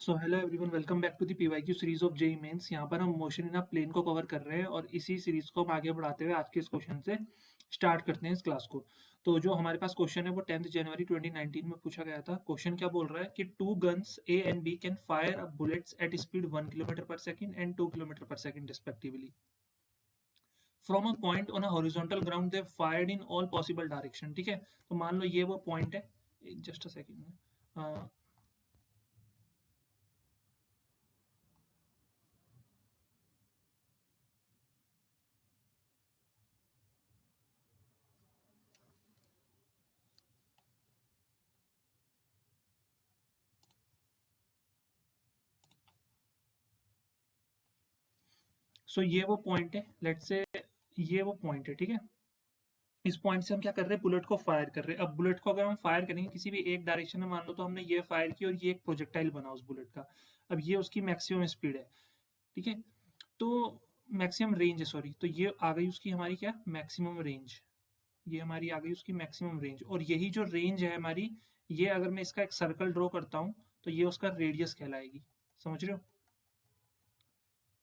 So hello everyone, welcome back to the PYQ series of JEE Mains. यहाँ पर हम motion in a plane को cover कर रहे हैं और इसी सीरीज को हम आगे बढ़ाते हुए आज के इस क्वेश्चन से स्टार्ट करते हैं इस क्लास को। तो जो हमारे पास क्वेश्चन है वो 10 जनवरी 2019 में पूछा गया था। क्वेश्चन क्या बोल रहा है कि two guns A and B can fire a bullets at speed 1 kilometre per second and 2 kilometre per second respectively from a point on a horizontal ground they fired in all possible direction. ठीक है, तो मान लो ये वो point है। Just a second में सो ये वो पॉइंट है, लेट्स से ये वो पॉइंट है। ठीक है, इस पॉइंट से हम क्या कर रहे हैं, बुलेट को फायर कर रहे हैं। अब बुलेट को अगर हम फायर करेंगे किसी भी एक डायरेक्शन में, मान लो तो हमने ये फायर किया और ये एक प्रोजेक्टाइल बना उस बुलेट का। अब ये उसकी मैक्सिमम स्पीड है। ठीक है, तो मैक्सिमम रेंज है, सॉरी। तो ये आ गई उसकी हमारी क्या, मैक्सिमम रेंज। ये हमारी आ गई उसकी मैक्सिमम रेंज, और यही जो रेंज है हमारी, ये अगर मैं इसका एक सर्कल ड्रॉ करता हूं तो ये उसका रेडियस कहलाएगी। समझ रहे हो?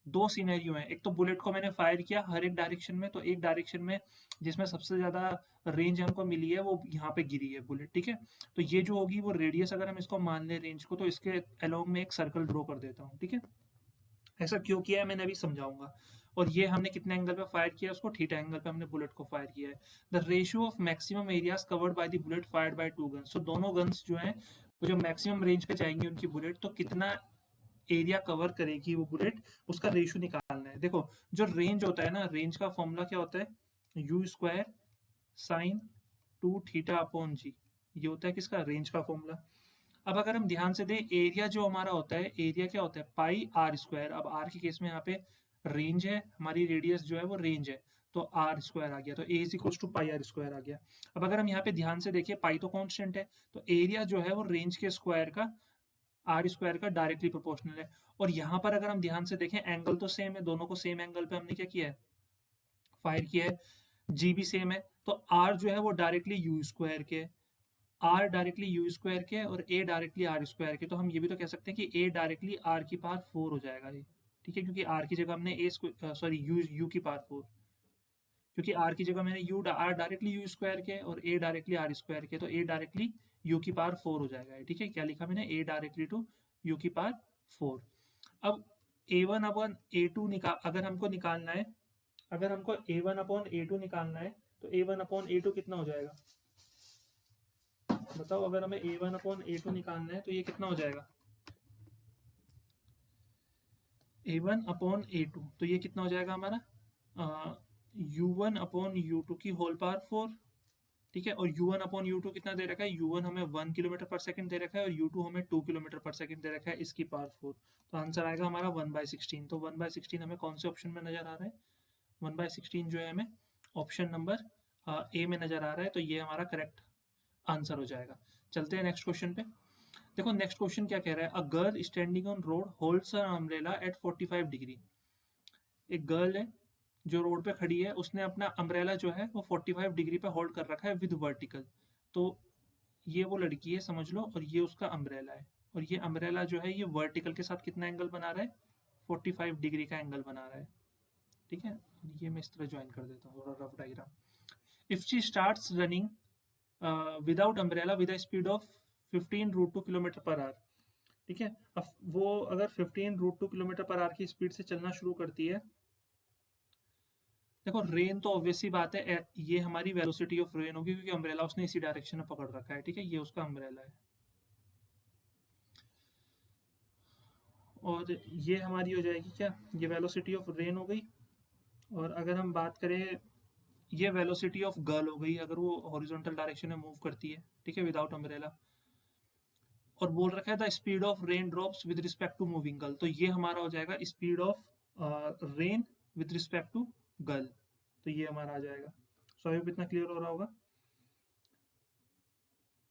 दो सिनेरियो हैं, एक तो बुलेट को मैंने फायर किया हर एक डायरेक्शन में, तो एक डायरेक्शन में जिसमें सबसे ज्यादा रेंज हमको मिली है वो यहाँ पे गिरी है बुलेट। ठीक है, तो ये जो होगी वो रेडियस, अगर हम इसको मान लें रेंज को, तो इसके अलोंग में एक सर्कल ड्रॉ कर देता हूँ। ठीक है, ऐसा क्यों किया है मैंने अभी समझाऊंगा। और ये हमने कितने एंगल पे फायर किया, उसको थीटा एंगल पे हमने बुलेट को फायर किया है। The ratio of maximum areas covered by the bullet fired by two guns. So दोनों गन्स जो हैं वो जब मैक्सिमम रेंज पे जाएंगी उनकी बुलेट, तो कितना एरिया कवर करेगी वो बुलेट, उसका रेशियो निकालना है। देखो, जो रेंज होता है ना, रेंज का फॉर्मूला क्या होता है, u square sine 2 theta upon g. ये होता है किसका, रेंज का फॉर्मूला। अब अगर हम ध्यान से दें, एरिया जो हमारा होता है, एरिया क्या होता है, पाई आर स्क्वायर। अब आर के केस में यहाँ पे रेंज है, हमारी रेडियस जो है वो रेंज है, तो आर स्क्वायर आ गया, तो A is equal to pi r square आ गया। अब अगर हम यहाँ पे ध्यान से देखिए, पाई तो कांस्टेंट है, तो एरिया जो है वो रेंज के स्क्वायर का, आर स्क्वायर का डायरेक्टली प्रोपोर्शनल है। और यहाँ पर अगर हम ध्यान से देखें, एंगल तो सेम है, दोनों को सेम एंगल पे हमने क्या किया है, फायर किया है। जी भी सेम है, तो आर जो है वो डायरेक्टली यू स्क्वायर के, आर डायरेक्टली यू स्क्वायर के और ए डायरेक्टली आर स्क्वायर के। तो हम ये भी तो कह सकते हैं कि ए डायरेक्टली आर की पावर 4 हो जाएगा ये। ठीक है, क्योंकि आर की जगह हमने ए सॉरी यू की पावर 4, क्योंकि आर की जगह मैंने U R directly U square के और ए डायरेक्टली आर स्क्वायर के, तो ए डायरेक्टली यू की पावर 4 हो जाएगा। ठीक है, क्या लिखा मैंने, ए डायरेक्टली टू यू की पावर 4। अब A one upon A two निकाल, अगर हमको निकालना है, अगर हमको A one upon A two निकालना है, तो ए वन अपॉन ए टू कितना हो जाएगा, बताओ। अगर हमें A one upon A two निकालना है तो ये कितना हो जाएगा, A one upon A two, तो ये कितना हो जाएगा हमारा, U one upon U two की होल पावर 4। ठीक है, और U one upon U two कितना दे रखा है, यू वन हमें 1 किलोमीटर पर सेकंड दे रखा है और यू टू हमें 2 किलोमीटर पर सेकंड दे रखा है, इसकी पावर 4। तो आंसर आएगा हमारा 1/16। तो 1/16 हमें कौन से ऑप्शन में नजर आ रहा है, 1/16 जो है हमें ऑप्शन नंबर ए में नजर आ रहा है, तो ये हमारा करेक्ट आंसर हो जाएगा। चलते हैं नेक्स्ट क्वेश्चन पे। देखो नेक्स्ट क्वेश्चन क्या कह रहा है, a girl standing on road holds an umbrella at 45 degree. एक गर्ल है जो रोड पे खड़ी है, उसने अपना अम्ब्रेला जो है वो 45 डिग्री पे होल्ड कर रखा है विद वर्टिकल। तो ये वो लड़की है समझ लो, और ये उसका अम्ब्रेला है, और ये अम्ब्रेला जो है ये वर्टिकल के साथ कितना एंगल बना रहा है, 45 डिग्री का एंगल बना रहा है। ठीक है, ये मैं इस तरह ज्वाइन कर देता हूँ थोड़ा rough diagram. If she starts running without umbrella with a speed of 15 √2 kilometre per hour. ठीक है, अब वो अगर 15 √2 किलोमीटर पर आवर की स्पीड से चलना शुरू करती है, देखो रेन तो ऑब्वियस सी बात है, ये हमारी वेलोसिटी ऑफ रेन होगी, क्योंकि अम्ब्रेला उसने इसी डायरेक्शन में पकड़ रखा है। ठीक है, ये उसका अम्ब्रेला है, और ये हमारी हो जाएगी क्या, ये वेलोसिटी ऑफ रेन हो गई। और अगर हम बात करें, ये वेलोसिटी ऑफ गर्ल हो गई अगर वो हॉरिजॉन्टल डायरेक्शन में मूव करती है। ठीक है, विदाउट अम्ब्रेला। और बोल रखा है the speed of rain drops with respect to moving girl, तो ये हमारा हो जाएगा speed of rain with respect to girl. तो ये हमारा आ जाएगा। सो आई होप इतना क्लियर हो रहा होगा।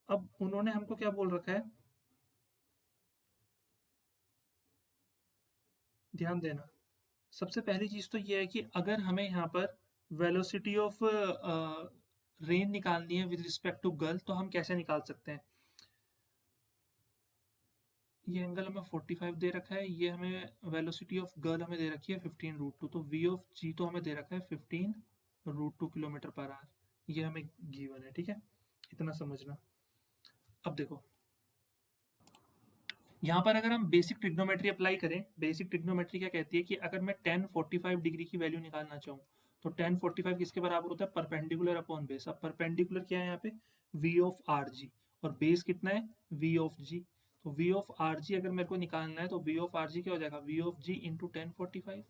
अब उन्होंने हमको क्या बोल रखा है, ध्यान देना। सबसे पहली चीज तो ये है कि अगर हमें यहाँ पर वेलोसिटी ऑफ रेन निकालनी है विद रिस्पेक्ट टू गर्ल, तो हम कैसे निकाल सकते हैं। ये एंगल हमें 45 दे रखा है, ये हमें वेलोसिटी ऑफ गर्ल हमें दे रखी है 15√2, तो वी ऑफ जी तो हमें दे रखा है 15√2 किलोमीटर पर आवर, ये हमें गिवन है, ठीक है, इतना समझना। अब देखो यहाँ पर अगर हम बेसिक ट्रिग्नोमेट्री अप्लाई करें, बेसिक ट्रिग्नोमेट्री क्या कहती है कि अगर मैं 1045 डिग्री की वैल्यू निकालना चाहूँ तो 1045 किसके बराबर होता है, परपेंडिकुलर अपॉन बेस। अब परपेंडिकुलर क्या है यहाँ पे, वी ऑफ आर जी, और बेस कितना है, वी ऑफ जी। तो वी ऑफ आर जी अगर मेरे को निकालना है तो वी ऑफ आर जी क्या हो जाएगा, वी ऑफ जी इंटू 1045।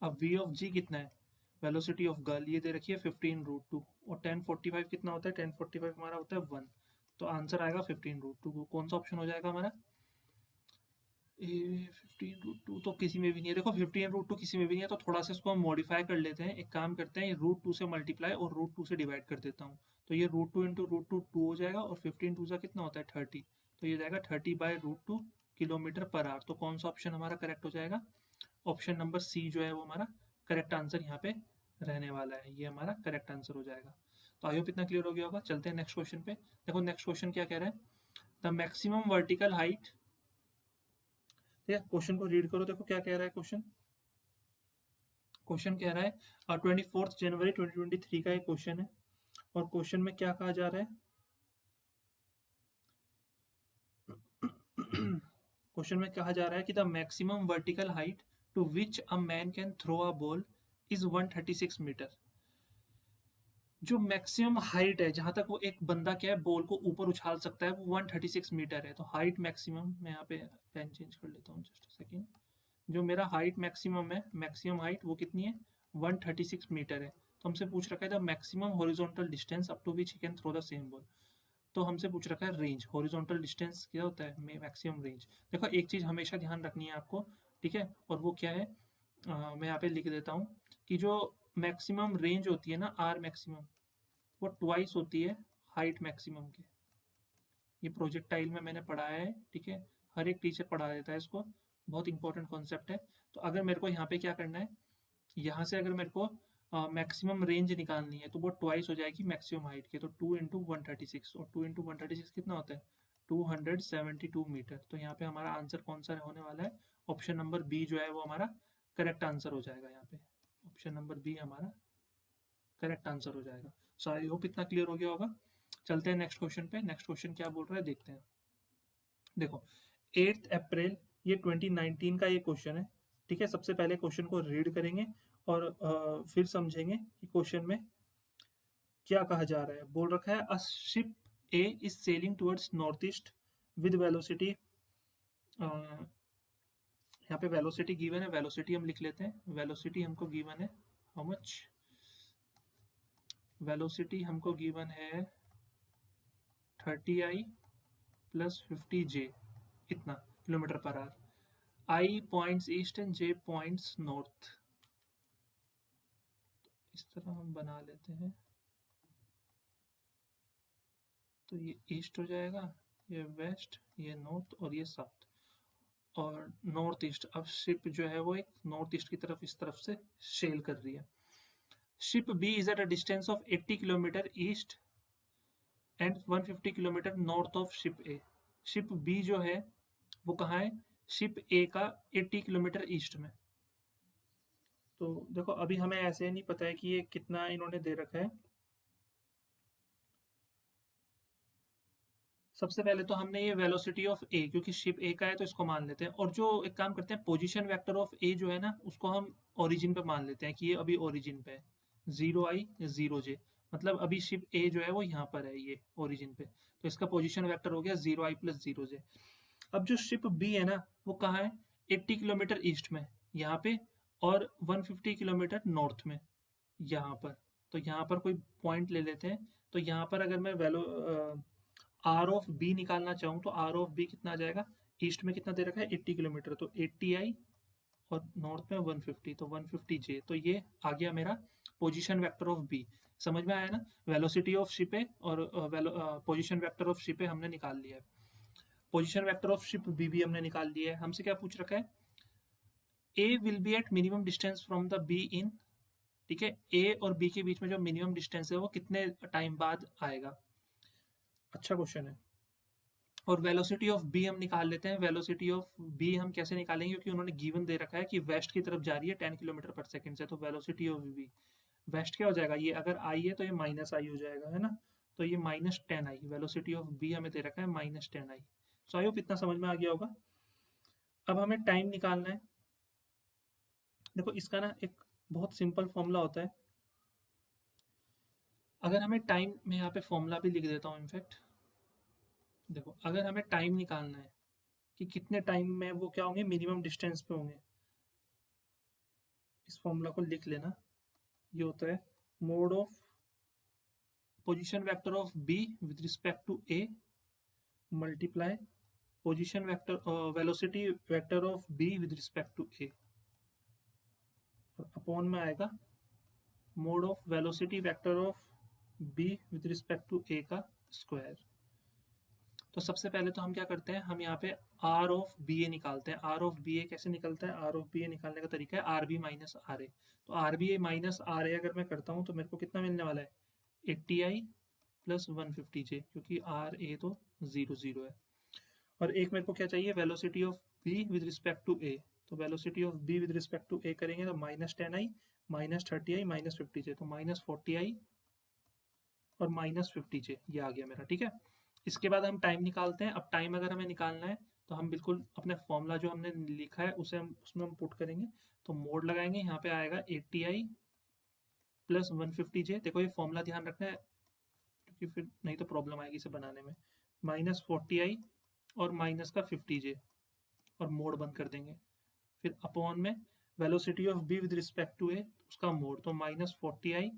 अब वी ऑफ जी कितना है, वेलोसिटी ऑफ गर्ल ये दे रखी है 15√2, और 1045 कितना होता है, 1045 हमारा होता है 1, तो आंसर आएगा 15√2। कौन सा ऑप्शन हो जाएगा हमारा, 15√2 तो किसी में भी नहीं है। देखो 15√2 किसी में भी नहीं है, तो थोड़ा सा इसको हम मॉडिफाई कर लेते हैं। एक काम करते हैं, √2 से मल्टीप्लाई और √2 से डिवाइड कर देता हूँ, तो ये √2 इंटू √2 2 हो जाएगा, और 15 2 कितना होता है 30, तो ये जाएगा 30/√2 किलोमीटर पर आवर। तो कौन सा ऑप्शन हमारा करेक्ट हो जाएगा, ऑप्शन नंबर सी जो है वो हमारा करेक्ट आंसर यहाँ पे रहने वाला है, ये हमारा करेक्ट आंसर हो जाएगा। तो आई होप इतना क्लियर हो गया होगा। चलते हैं नेक्स्ट क्वेश्चन पे। देखो नेक्स्ट क्वेश्चन क्या कह रहा है, द मैक्सिमम वर्टिकल हाइट, ठीक है, क्वेश्चन को रीड करो, देखो क्या कह रहा है क्वेश्चन। क्वेश्चन कह रहा है 24 जनवरी 2023 का एक क्वेश्चन है, और क्वेश्चन में क्या कहा जा रहा है, क्वेश्चन में कहा जा रहा है कि the maximum vertical height to which a man can throw a ball is 136 metre. जो मैक्सिमम हाइट है जहां तक वो एक बंदा क्या है बॉल को ऊपर उछाल सकता है, वो 136 मीटर है। तो हाइट मैक्सिमम, मैं यहाँ पे पेन चेंज कर लेता हूँ जस्ट सेकेंड। जो मेरा हाइट मैक्सिमम है, मैक्सिमम हाइट वो कितनी है, 136 मीटर है। तो हमसे पूछ रखा है the maximum horizontal distance up to which he can throw the same ball. तो हमसे पूछ रखा है रेंज, हॉरिजॉन्टल डिस्टेंस क्या होता है, मैक्सिमम रेंज। देखो एक चीज़ हमेशा ध्यान रखनी है आपको, ठीक है, और वो क्या है, मैं यहाँ पे लिख देता हूँ कि जो मैक्सिमम रेंज होती है ना, आर मैक्सिमम, वो ट्वाइस होती है हाइट मैक्सिमम के। ये प्रोजेक्टाइल में मैंने पढ़ा है, ठीक है, हर एक टीचर पढ़ा देता है इसको, बहुत इंपॉर्टेंट कॉन्सेप्ट है। तो अगर मेरे को यहाँ पे क्या करना है, यहाँ से अगर मेरे को मैक्सिमम रेंज निकालनी है तो वो ट्वाइस हो जाएगी मैक्सिमम हाइट के, तो 2 × 136, और 2 × 136 कितना होता है, 272 मीटर। तो यहाँ पे हमारा आंसर कौन सा होने वाला है, ऑप्शन नंबर बी जो है वो हमारा करेक्ट आंसर हो जाएगा। यहाँ पे ऑप्शन नंबर बी हमारा करेक्ट आंसर हो जाएगा। सो आई होप इतना क्लियर हो गया होगा। चलते हैं नेक्स्ट क्वेश्चन पे। नेक्स्ट क्वेश्चन क्या बोल रहा है देखते हैं। देखो 8 अप्रैल ये 2019 का ये क्वेश्चन है, ठीक है। सबसे पहले क्वेश्चन को रीड करेंगे और फिर समझेंगे कि क्वेश्चन में क्या कहा जा रहा है। बोल रखा है a ship A is selling towards north east with velocity, यहाँ पे वेलोसिटी गिवन है, वेलोसिटी हम लिख लेते हैं। वेलोसिटी हमको गिवन है हाउ मच, वेलोसिटी हमको गिवन है 30i प्लस 50j, इतना kilometre per hour. I points east and J points north, इस तरह हम बना लेते हैं। तो ये ईस्ट हो जाएगा, ये वेस्ट, ये नॉर्थ, और ये साउथ, और नॉर्थ ईस्ट। अब शिप जो है वो एक नॉर्थ ईस्ट की तरफ इस तरफ से सेल कर रही है। Ship B is at a distance of 80 kilometre east and 150 kilometre north of ship A. Ship B जो है वो कहाँ है, शिप ए का 80 किलोमीटर ईस्ट में। तो देखो अभी हमें ऐसे नहीं पता है कि ये कितना इन्होंने दे रखा है। सबसे पहले तो हमने ये वेलोसिटी ऑफ ए, क्योंकि शिप ए का है तो इसको मान लेते हैं, और जो एक काम करते हैं पोजीशन वेक्टर ऑफ ए जो है ना उसको हम ओरिजिन पे मान लेते हैं कि ये अभी ओरिजिन पे है, 0i 0j, मतलब अभी शिप ए जो है वो यहाँ पर है ये ओरिजिन पे, तो इसका पोजीशन वेक्टर हो गया 0i प्लस 0j। अब जो शिप बी है ना वो कहाँ है, 80 किलोमीटर ईस्ट में यहाँ पे, और 150 किलोमीटर नॉर्थ में यहाँ पर। तो यहाँ पर कोई पॉइंट ले लेते हैं। तो यहाँ पर अगर मैं आर ऑफ बी निकालना चाहूँ तो आर ऑफ बी कितना आ जाएगा, ईस्ट में कितना दे रखा है 80 किलोमीटर, तो 80i, और नॉर्थ में 150, तो 150j। तो ये आ गया मेरा पोजीशन वेक्टर ऑफ बी। समझ में आया ना, वेलोसिटी ऑफ शिप है और पोजीशन वेक्टर ऑफ शिप है हमने निकाल लिया है। Position vector of ship B भी हमने निकाल लिया है। हमसे क्या पूछ रखा है, A will be at minimum distance from the B इन, ठीक है, ए और बी के बीच में जो मिनिमम डिस्टेंस है वो कितने टाइम बाद आएगा। अच्छा क्वेश्चन है। और वेलोसिटी ऑफ बी हम निकाल लेते हैं। वेलोसिटी ऑफ बी हम कैसे निकालेंगे, क्योंकि उन्होंने गिवन दे रखा है कि वेस्ट की तरफ जा रही है 10 किलोमीटर पर सेकंड से। तो वेलोसिटी ऑफ बी वेस्ट क्या हो जाएगा, ये अगर आई है तो ये माइनस आई हो जाएगा, है ना। तो ये -10 आई, वेलोसिटी ऑफ बी हमें दे रखा है -10 आई। सो आई होप इतना समझ में आ गया होगा। अब हमें टाइम निकालना है। देखो इसका ना एक बहुत सिंपल फॉर्मूला होता है। अगर हमें टाइम, मैं यहाँ पे फॉर्मूला भी लिख देता हूँ इनफैक्ट। देखो अगर हमें टाइम निकालना है कि कितने टाइम में वो क्या होंगे, मिनिमम डिस्टेंस पे होंगे, इस फॉर्मूला को लिख लेना। ये होता है mod of position vector of B with respect to A multiply position vector velocity vector of B with respect to A, और अपॉन में आएगा mod of velocity vector of B with respect to A का square. तो सबसे पहले तो हम क्या करते हैं, हम यहाँ पे आर ऑफ बी ए निकालते हैं। आर ऑफ बी ए कैसे निकलता है, आर ऑफ बी ए निकालने का तरीका है r B minus r A. तो r B A minus r A अगर मैं करता हूँ तो मेरे को कितना मिलने वाला है, 80i प्लस 150j, क्योंकि आर ए तो 0 है। और एक मेरे को क्या चाहिए, velocity of B with respect to A. तो velocity of B with respect to A करेंगे तो -10i -30i -50j, तो -40i और -50j, ये आ गया मेरा, ठीक है। इसके बाद हम टाइम निकालते हैं। अब टाइम अगर हमें निकालना है तो हम बिल्कुल अपने फॉर्मूला जो हमने लिखा है उसे हम उसमें हम पुट करेंगे। तो मोड लगाएंगे, यहाँ पे आएगा 80i प्लस 150j। देखो ये फॉर्मूला ध्यान रखना है, क्योंकि फिर नहीं तो प्रॉब्लम आएगी इसे बनाने में। -40i और माइनस का 50j, और मोड बंद कर देंगे। फिर अपॉन में velocity of B with respect to A, उसका मोड, तो -40i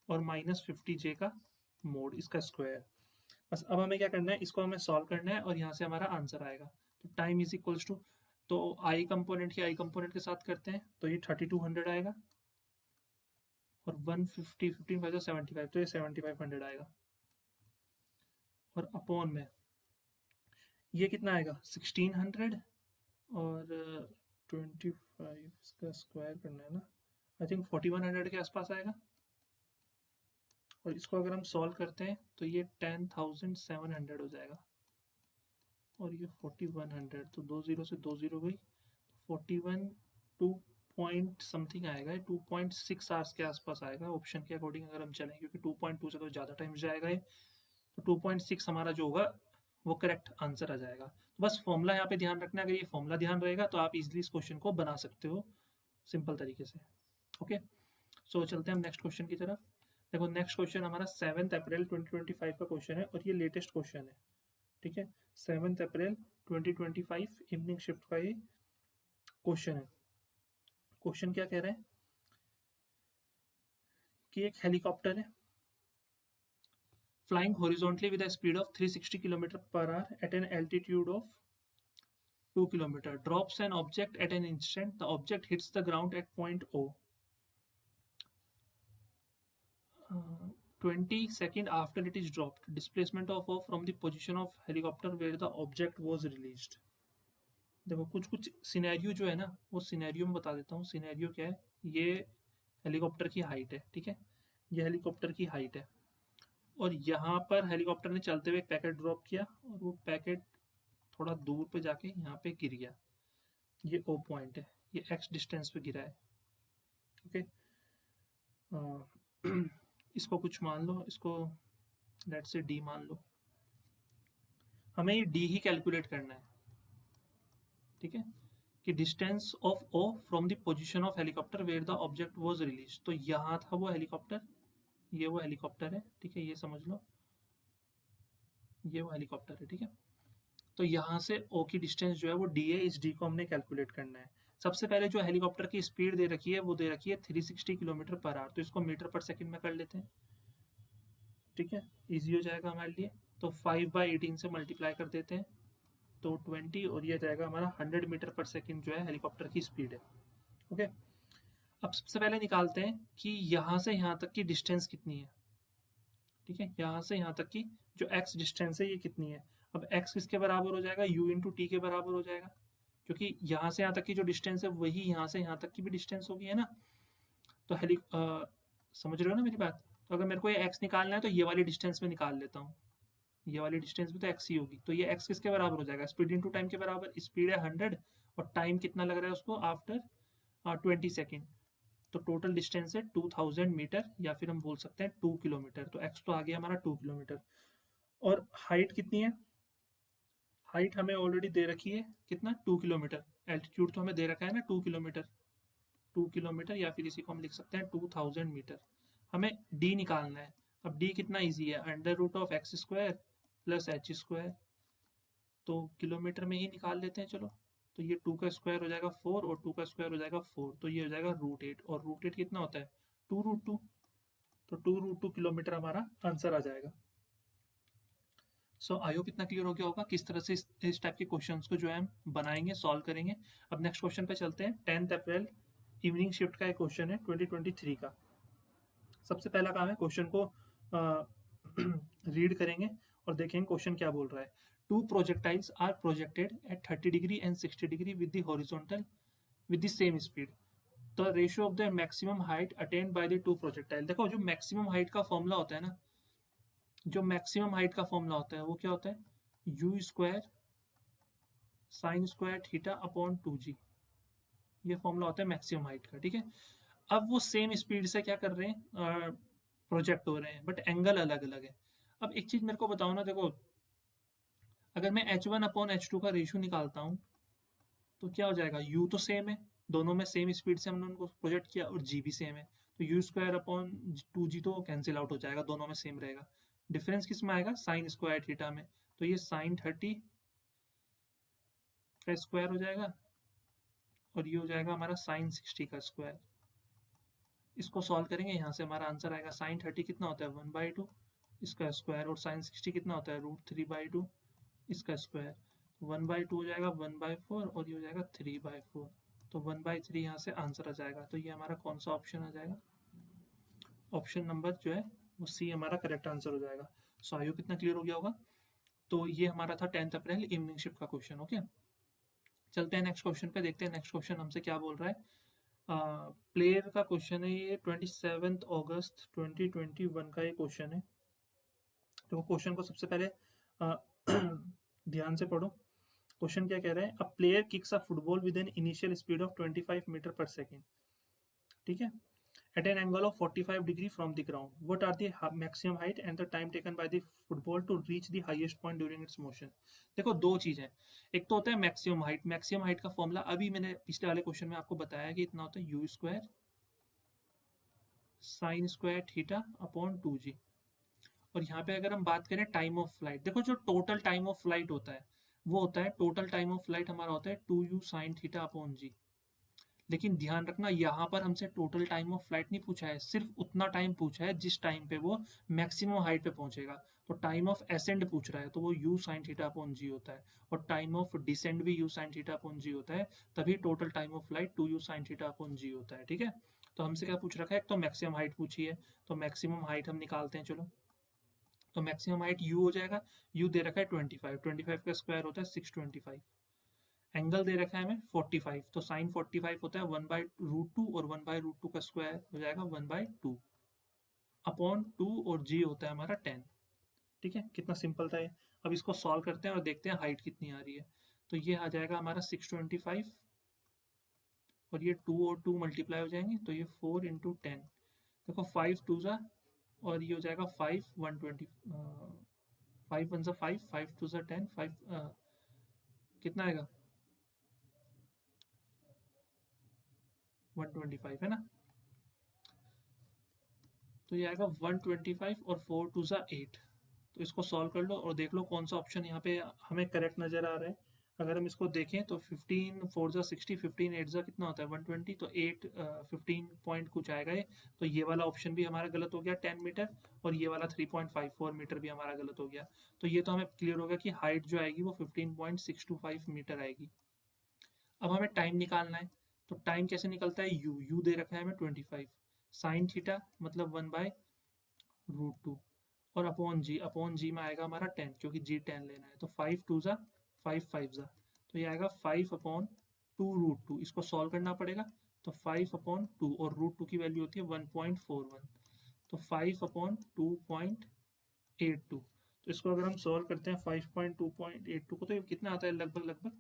और -50j का मोड, इसका स्क्वायर। बस अब हमें क्या करना है, इसको हमें सॉल्व करना है और यहाँ से हमारा आंसर आएगा। तो टाइम इज इक्वल्स टू, तो आई कंपोनेंट की आई कंपोनेंट के साथ करते हैं तो ये 3200 आएगा, और 150 15 5 75, तो ये 7500 आएगा। और अपॉन में ये कितना आएगा 1600, और 25 इसका स्क्वायर करना है ना, आई थिंक 4100 के आसपास आएगा। और इसको अगर हम सॉल्व करते हैं तो ये 10,700 हो जाएगा, और ये 4100, तो 2 0 से 2 0 गई, 41 2 पॉइंट समथिंग आएगा, 2.6 आवर्स के आसपास आएगा ऑप्शन के अकॉर्डिंग अगर हम चलें, क्योंकि 2.2 से तो ज़्यादा टाइम जाएगा ये। तो 2.6 हमारा जो होगा वो करेक्ट आंसर आ जाएगा। तो बस फॉर्मूला यहाँ पे ध्यान रखना, अगर ये फॉर्मूला ध्यान रहेगा तो आप इजिली इस क्वेश्चन को बना सकते हो सिंपल तरीके से। ओके, सो चलते हैं हम नेक्स्ट क्वेश्चन की तरफ। देखो नेक्स्ट क्वेश्चन हमारा 7 अप्रैल 2025 का क्वेश्चन है, और ये लेटेस्ट क्वेश्चन है, ठीक है। 7 अप्रैल 2025 इवनिंग शिफ्ट का ये क्वेश्चन है। क्वेश्चन क्या कह रहा है कि एक हेलीकॉप्टर है flying horizontally with a speed of 360 km/h at an altitude of 2 km, drops an object at an instant. The object hits the ground at point O. 20 seconds after it is dropped. Displacement of O from the position of helicopter where the object was released. देखो कुछ कुछ scenario जो है ना, वो scenario में बता देता हूँ। सिनेरियो क्या है, ये हेलीकॉप्टर की हाइट है, ठीक है। ये हेलीकॉप्टर की हाइट है, और यहाँ पर हेलीकॉप्टर ने चलते हुए एक पैकेट ड्रॉप किया, और वो पैकेट थोड़ा दूर पे जाके यहाँ पे गिर गया। ये ओ पॉइंट है, ये एक्स डिस्टेंस पे गिरा है, ओके। इसको कुछ मान लो, इसको लेट से डी मान लो। हमें ये डी ही कैलकुलेट करना है, ठीक है, कि distance of O from the position of helicopter where the object was release. तो यहाँ था वो हेलीकॉप्टर, ये वो हेलीकॉप्टर है, ठीक है, ये समझ लो, ये वो हेलीकॉप्टर है, ठीक है। तो यहाँ से ओ की डिस्टेंस जो है वो डी है, इस डी को हमने कैलकुलेट करना है। सबसे पहले जो हेलीकॉप्टर की स्पीड दे रखी है वो दे रखी है 360 km/h, तो इसको मीटर पर सेकंड में कर लेते हैं, ठीक है, इजी हो जाएगा हमारे लिए। तो 5/18 से मल्टीप्लाई कर देते हैं तो 20, और ये जाएगा हमारा 100 मीटर पर सेकंड जो है हेलीकॉप्टर की स्पीड है, ओके। अब सबसे पहले निकालते हैं कि यहाँ से यहाँ तक की डिस्टेंस कितनी है, ठीक है। यहाँ से यहाँ तक की जो x डिस्टेंस है ये कितनी है। अब x किसके बराबर हो जाएगा, u इंटू टी के बराबर हो जाएगा, क्योंकि यहाँ से यहाँ तक की जो डिस्टेंस है वही यहाँ से यहाँ तक की भी डिस्टेंस होगी, है ना। तो समझ रहे हो ना मेरी बात। तो अगर मेरे को ये x निकालना है तो ये वाली डिस्टेंस में निकाल लेता हूँ, ये वाली डिस्टेंस भी तो x ही होगी, तो ये x किसके बराबर हो जाएगा, स्पीड इंटू टाइम के बराबर। स्पीड है 100 और टाइम कितना लग रहा है उसको, आफ्टर 20 सेकेंड। तो टोटल डिस्टेंस है 2000 मीटर, या फिर हम बोल सकते हैं 2 किलोमीटर। तो x तो आ गया हमारा 2 किलोमीटर। और हाइट कितनी है, हाइट हमें ऑलरेडी दे रखी है कितना, 2 किलोमीटर। एल्टीट्यूड तो हमें दे रखा है ना 2 किलोमीटर, 2 किलोमीटर, या फिर इसी को हम लिख सकते हैं 2000 मीटर। हमें d निकालना है। अब d कितना इजी है, under root of X square plus H square, तो किलोमीटर में ही निकाल लेते हैं चलो। तो ये 2 का स्क्वायर हो जाएगा 4 और 2 का स्क्वायर हो जाएगा 4, तो ये हो जाएगा √8, और √8 कितना होता है 2√2, तो 2√2 किलोमीटर हमारा आंसर आ जाएगा। सो आई होप इतना क्लियर हो गया होगा किस तरह से इस टाइप के क्वेश्चंस को जो है हम बनाएंगे, सॉल्व करेंगे। अब नेक्स्ट क्वेश्चन पे चलते हैं। 10 अप्रैल इवनिंग शिफ्ट का एक क्वेश्चन है 2023 का। सबसे पहला काम है क्वेश्चन को रीड करेंगे और देखेंगे क्वेश्चन क्या बोल रहा है। Two projectiles are projected at 30 degree and 60 degree with the horizontal with the same speed. The ratio of the maximum height attained by the two projectile. देखो जो मैक्सिमम हाइट का फॉर्मूला होता है ना, जो मैक्सिमम हाइट का formula होता है वो क्या होता है, u square sine square theta upon 2g। ये फॉर्मूला होता है मैक्सिमम हाइट का, ठीक है। अब वो सेम स्पीड से क्या कर रहे हैं, प्रोजेक्ट हो रहे हैं, बट एंगल अलग अलग है। अब एक चीज मेरे को बताओ ना, देखो अगर मैं h1/h2 का रेशियो निकालता हूँ तो क्या हो जाएगा, u तो सेम है, दोनों में सेम स्पीड से हमने उनको प्रोजेक्ट किया, और g भी सेम है, तो u² अपॉन 2g तो कैंसिल आउट हो जाएगा, दोनों में सेम रहेगा। डिफरेंस किस में आएगा, साइन स्क्वायर थीटा में, तो ये साइन 30 का स्क्वायर हो जाएगा, और ये हो जाएगा हमारा साइन 60 का स्क्वायर। इसको सॉल्व करेंगे, यहाँ से हमारा आंसर आएगा साइन 30 कितना होता है 1/2 इसका स्क्वायर, और साइन 60 कितना होता है √3/2 इसका स्क्वायर। 1/2 हो जाएगा 1/4, और ये हो जाएगा 3/4, तो 1/3 यहाँ से आंसर आ जाएगा। तो ये हमारा कौन सा ऑप्शन आ जाएगा, ऑप्शन नंबर जो है वो सी हमारा करेक्ट आंसर हो जाएगा। सो आई होप इतना क्लियर हो गया होगा। तो ये हमारा था 10 अप्रैल इवनिंग शिफ्ट का क्वेश्चन। ओके, चलते हैं नेक्स्ट क्वेश्चन पे, देखते हैं नेक्स्ट क्वेश्चन हमसे क्या बोल रहा है। प्लेयर का क्वेश्चन है ये, 27 अगस्त 2021 का ये क्वेश्चन है। तो क्वेश्चन को सबसे पहले ध्यान से पढ़ो। क्वेश्चन क्या कह रहा है, a player kicks a football with an initial speed of 25 metre per second, ठीक है, at an angle of 45 degree from the ground. What are the maximum height and the time taken by the football to reach the highest point during its motion? देखो दो चीजें, एक तो होता है maximum height. Maximum height का formula अभी मैंने पिछले वाले क्वेश्चन में आपको बताया कि इतना होता है u square sine square theta upon 2g। और यहाँ पे अगर हम बात करें टाइम ऑफ फ्लाइट, देखो जो टोटल टाइम ऑफ फ्लाइट होता है वो होता है, टोटल टाइम ऑफ फ्लाइट हमारा होता है 2u साइन थीटा अपॉन जी। लेकिन ध्यान रखना यहाँ पर हमसे टोटल टाइम ऑफ फ्लाइट नहीं पूछा है, सिर्फ उतना टाइम पूछा है जिस टाइम पे वो मैक्सिमम हाइट पे पहुंचेगा। तो टाइम ऑफ एसेंड पूछ रहा है तो वो u sine theta upon g होता है, और टाइम ऑफ डिसेंड भी u sine theta upon g होता है, तभी total time of flight 2u sine theta upon g होता है, ठीक है। तो हमसे क्या पूछ रखा है, एक तो मैक्सिमम हाइट पूछी है, तो मैक्सिमम हाइट हम निकालते हैं चलो। तो मैक्सिमम हाइट u हो जाएगा, u दे रखा है 25, 25 का स्क्वायर होता है 625। एंगल दे रखा है हमें 45, तो साइन 45 होता है 1/√2, और 1/√2 का स्क्वायर हो जाएगा 1/2 अपॉन 2, और जी होता है हमारा 10, ठीक है। कितना सिंपल था ये। अब इसको सॉल्व करते हैं और देखते हैं हाइट कितनी आ रही है। तो ये आ जाएगा हमारा 625, और ये 2 और 2 मल्टीप्लाई हो जाएंगे, तो ये 4 इंटू 10, देखो 5 2 ज़ा, और ये हो जाएगा 5 120, 5 1 ज़ा 5, 5 2 ज़ा 10, 5 कितना आएगा 125 है ना। तो ये आएगा 125, और 4 2 ज़ा 8। तो इसको सॉल्व कर लो और देख लो कौन सा ऑप्शन यहाँ पे हमें करेक्ट नज़र आ रहा है। अगर हम इसको देखें तो 15 4 ज़ा 60, 15 8 ज़ा कितना होता है 120, तो 8 15 पॉइंट कुछ आएगा ये। तो ये वाला ऑप्शन भी हमारा गलत हो गया 10 मीटर, और ये वाला 3.54 मीटर भी हमारा गलत हो गया। तो ये तो हमें क्लियर होगा कि हाइट जो आएगी वो 15.625 मीटर आएगी। अब हमें टाइम निकालना है, तो टाइम कैसे निकलता है, यू दे रखा है हमें 25, साइन थीटा मतलब 1/√2, और अपॉन जी में आएगा हमारा 10, क्योंकि जी 10 लेना है, तो 5 2 ज़ा 5 5 ज़ा, तो ये आएगा 5/2√2। इसको सॉल्व करना पड़ेगा, तो 5/2, और √2 की वैल्यू होती है 1.41, तो 5/2.82, तो इसको अगर हम सॉल्व करते हैं 5.2.82 को, तो ये कितना आता है, लगभग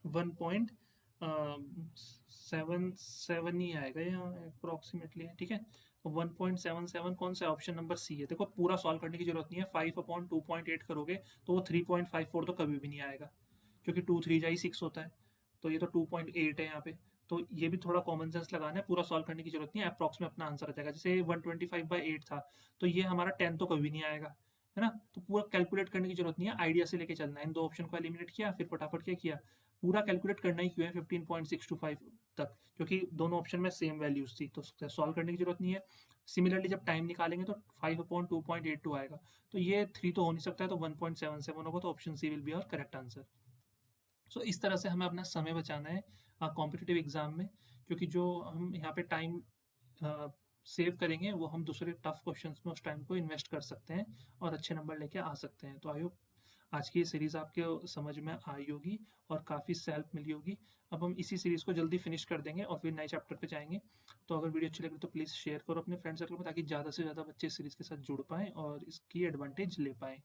1.77 ही आएगा यहाँ अप्रोक्सीमेटली, ठीक है। तो 1.77 कौन सा ऑप्शन नंबर सी है। देखो पूरा सॉल्व करने की जरूरत नहीं है, 5/2.8 करोगे तो वो 3.54 तो कभी भी नहीं आएगा, क्योंकि 2 3 जा 6 होता है, तो ये तो 2.8 है यहाँ पे। तो ये भी थोड़ा कॉमन सेंस लगाना है, पूरा सॉल्व करने की जरूरत नहीं है, अप्रॉक्स में अपना आंसर आ जाएगा। जैसे 125/8 था, तो ये हमारा 10 तो कभी नहीं आएगा, है ना। तो पूरा कैलकुलेट करने की जरूरत नहीं है, आइडिया से लेके चलना है। इन दो ऑप्शन को एलिमिनेट किया, फिर फटाफट क्या किया, पूरा कैलकुलेट करना ही क्यों है 15.625 तक, क्योंकि दोनों ऑप्शन में सेम वैल्यूज थी, तो सॉल्व करने की जरूरत नहीं है। सिमिलरली जब टाइम निकालेंगे तो 5/2.82 आएगा, तो ये 3 तो हो नहीं सकता है, तो 1.77 होगा, तो option C will be our correct answer. So इस तरह से हमें अपना समय बचाना है कॉम्पिटिटिव एग्जाम में, क्योंकि जो हम यहाँ पे टाइम सेव करेंगे वो हम दूसरे टफ क्वेश्चंस में उस टाइम को इन्वेस्ट कर सकते हैं और अच्छे नंबर लेके आ सकते हैं। तो आई होप आज की ये सीरीज़ आपके समझ में आई होगी और काफ़ी हेल्प मिली होगी। अब हम इसी सीरीज़ को जल्दी फिनिश कर देंगे और फिर नए चैप्टर पे जाएंगे। तो अगर वीडियो अच्छी लगे तो प्लीज़ शेयर करो अपने फ्रेंड सर्कल में, ताकि ज़्यादा से ज़्यादा बच्चे इस सीरीज़ के साथ जुड़ पाएँ और इसकी एडवांटेज ले पाएँ।